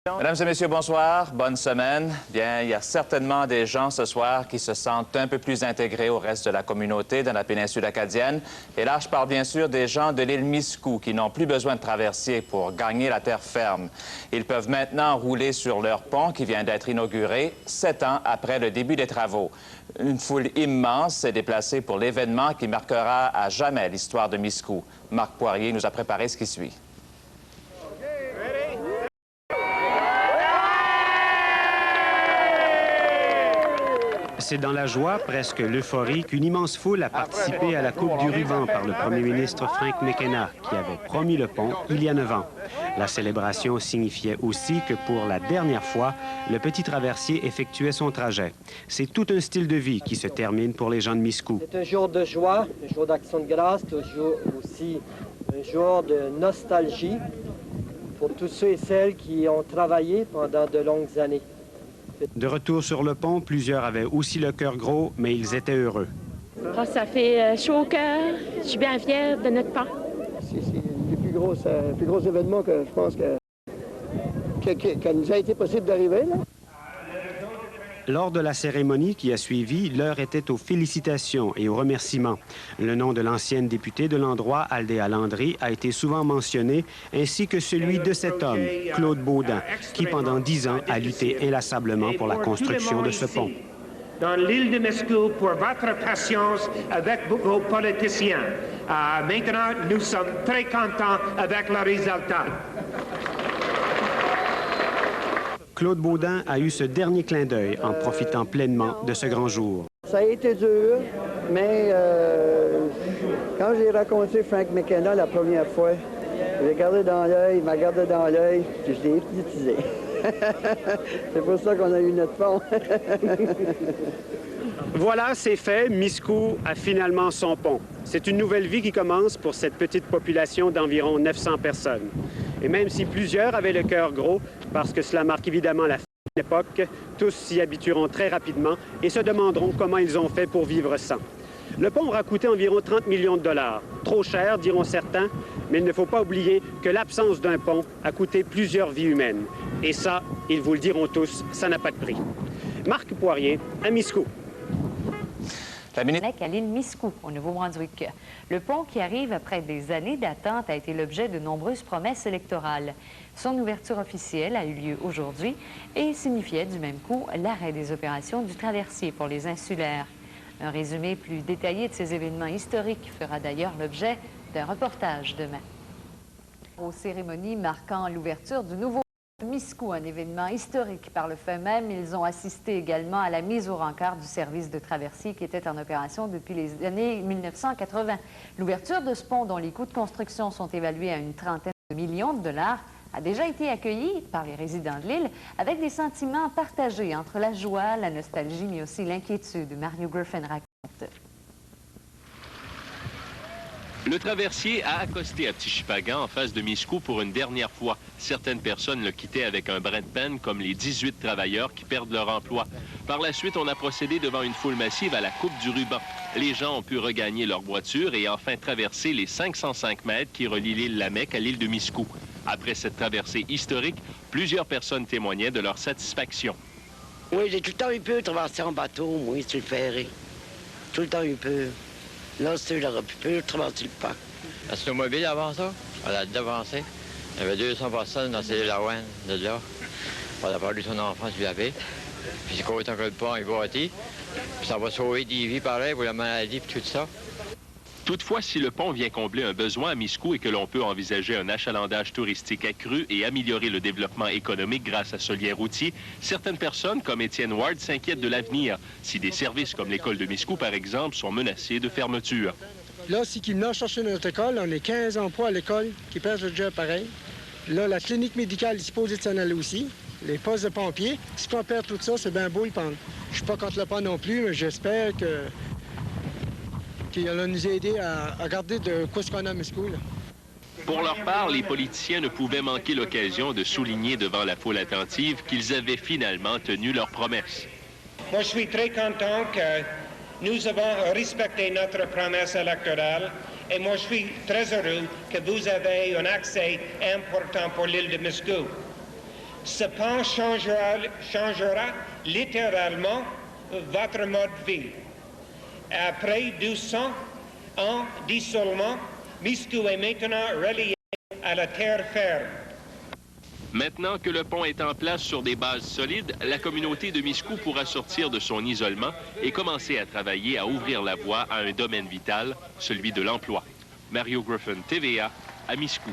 Mesdames et messieurs, bonsoir. Bonne semaine. Bien, il y a certainement des gens ce soir qui se sentent un peu plus intégrés au reste de la communauté dans la péninsule acadienne. Et là, je parle bien sûr des gens de l'île Miscou qui n'ont plus besoin de traversier pour gagner la terre ferme. Ils peuvent maintenant rouler sur leur pont qui vient d'être inauguré 7 ans après le début des travaux. Une foule immense s'est déplacée pour l'événement qui marquera à jamais l'histoire de Miscou. Marc Poirier nous a préparé ce qui suit. C'est dans la joie, presque l'euphorie, qu'une immense foule a participé à la Coupe du ruban par le premier ministre Frank McKenna, qui avait promis le pont il y a 9 ans. La célébration signifiait aussi que pour la dernière fois, le petit traversier effectuait son trajet. C'est tout un style de vie qui se termine pour les gens de Miscou. C'est un jour de joie, un jour d'action de grâce, aussi un jour de nostalgie pour tous ceux et celles qui ont travaillé pendant de longues années. De retour sur le pont, plusieurs avaient aussi le cœur gros, mais ils étaient heureux. Oh, ça fait chaud au cœur. Je suis bien fière de notre pont. C'est le plus gros événement que je pense que nous a été possible d'arriver, là. Lors de la cérémonie qui a suivi, l'heure était aux félicitations et aux remerciements. Le nom de l'ancienne députée de l'endroit, Aldéa Landry, a été souvent mentionné, ainsi que celui de cet homme, Claude Baudin, qui pendant 10 ans a lutté inlassablement pour la construction de ce pont. Dans l'île de Miscou, pour votre patience avec vos politiciens. Maintenant, nous sommes très contents avec le résultat. Claude Baudin a eu ce dernier clin d'œil en profitant pleinement de ce grand jour. Ça a été dur, mais quand j'ai rencontré Frank McKenna la première fois, j'ai regardé dans l'œil, il m'a regardé dans l'œil, puis je l'ai hypnotisé. C'est pour ça qu'on a eu notre pont. Voilà, c'est fait. Miscou a finalement son pont. C'est une nouvelle vie qui commence pour cette petite population d'environ 900 personnes. Et même si plusieurs avaient le cœur gros, parce que cela marque évidemment la fin de l'époque, tous s'y habitueront très rapidement et se demanderont comment ils ont fait pour vivre sans. Le pont aura coûté environ 30 millions de dollars. Trop cher, diront certains, mais il ne faut pas oublier que l'absence d'un pont a coûté plusieurs vies humaines. Et ça, ils vous le diront tous, ça n'a pas de prix. Marc Poirier, à Miscou. À l'île Miscou, au Nouveau-Brunswick. Le pont qui arrive après des années d'attente a été l'objet de nombreuses promesses électorales. Son ouverture officielle a eu lieu aujourd'hui et signifiait du même coup l'arrêt des opérations du traversier pour les insulaires. Un résumé plus détaillé de ces événements historiques fera d'ailleurs l'objet d'un reportage demain. Aux cérémonies marquant l'ouverture du nouveau Miscou, un événement historique par le fait même, ils ont assisté également à la mise au rencard du service de traversier qui était en opération depuis les années 1980. L'ouverture de ce pont, dont les coûts de construction sont évalués à une trentaine de millions de dollars, a déjà été accueillie par les résidents de l'île avec des sentiments partagés entre la joie, la nostalgie, mais aussi l'inquiétude. Mario Griffin raconte. Le traversier a accosté à Petit-Chipagan en face de Miscou pour une dernière fois. Certaines personnes le quittaient avec un brin de peine, comme les 18 travailleurs qui perdent leur emploi. Par la suite, on a procédé devant une foule massive à la Coupe du ruban. Les gens ont pu regagner leur voiture et enfin traverser les 505 mètres qui relient l'île Lamec à l'île de Miscou. Après cette traversée historique, plusieurs personnes témoignaient de leur satisfaction. Oui, j'ai tout le temps eu peur de traverser en bateau, moi, sur le ferry. Tout le temps eu peur. Là, c'est j'aurais pu plus traverser le parc. La snowmobile avant ça, elle a avancé. Il y avait 200 personnes dans ces Laouane de là. On a perdu son enfant sur la baie. Puis c'est autant que le pont est bâti. Puis ça va sauver des vies pareil pour la maladie et tout ça. Toutefois, si le pont vient combler un besoin à Miscou et que l'on peut envisager un achalandage touristique accru et améliorer le développement économique grâce à ce lien routier, certaines personnes, comme Étienne Ward, s'inquiètent de l'avenir, si des services comme l'école de Miscou, par exemple, sont menacés de fermeture. Là, si qu'ils venent chercher notre école, on est 15 emplois à l'école qui perdent le job pareil. Là, la clinique médicale est supposée de s'en aller aussi. Les postes de pompiers. Si on perd tout ça, c'est bien beau le pont. Je suis pas contre le pont non plus, mais j'espère qu'il va nous aider à garder de quoi ce qu'on a à Miscou, là. Pour leur part, les politiciens ne pouvaient manquer l'occasion de souligner devant la foule attentive qu'ils avaient finalement tenu leurs promesses. Moi, je suis très content que nous avons respecté notre promesse électorale et moi, je suis très heureux que vous avez un accès important pour l'île de Miscou. Ce pont changera littéralement votre mode de vie. Après 200 ans d'isolement, Miscou est maintenant relié à la terre ferme. Maintenant que le pont est en place sur des bases solides, la communauté de Miscou pourra sortir de son isolement et commencer à travailler à ouvrir la voie à un domaine vital, celui de l'emploi. Mario Griffin, TVA, à Miscou.